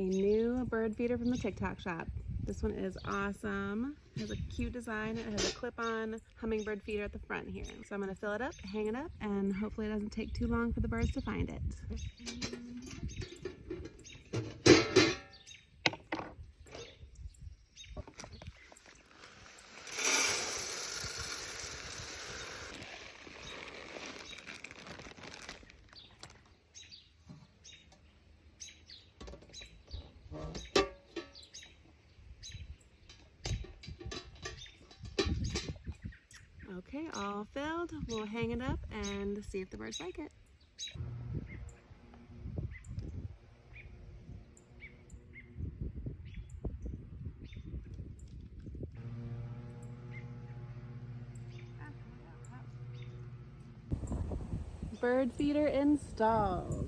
new bird feeder from the TikTok shop. This one is awesome. It has a cute design. It has a clip-on hummingbird feeder at the front here. So I'm gonna fill it up, hang it up, and hopefully it doesn't take too long for the birds to find it. Okay, all filled. We'll hang it up and see if the birds like it. Bird feeder installed.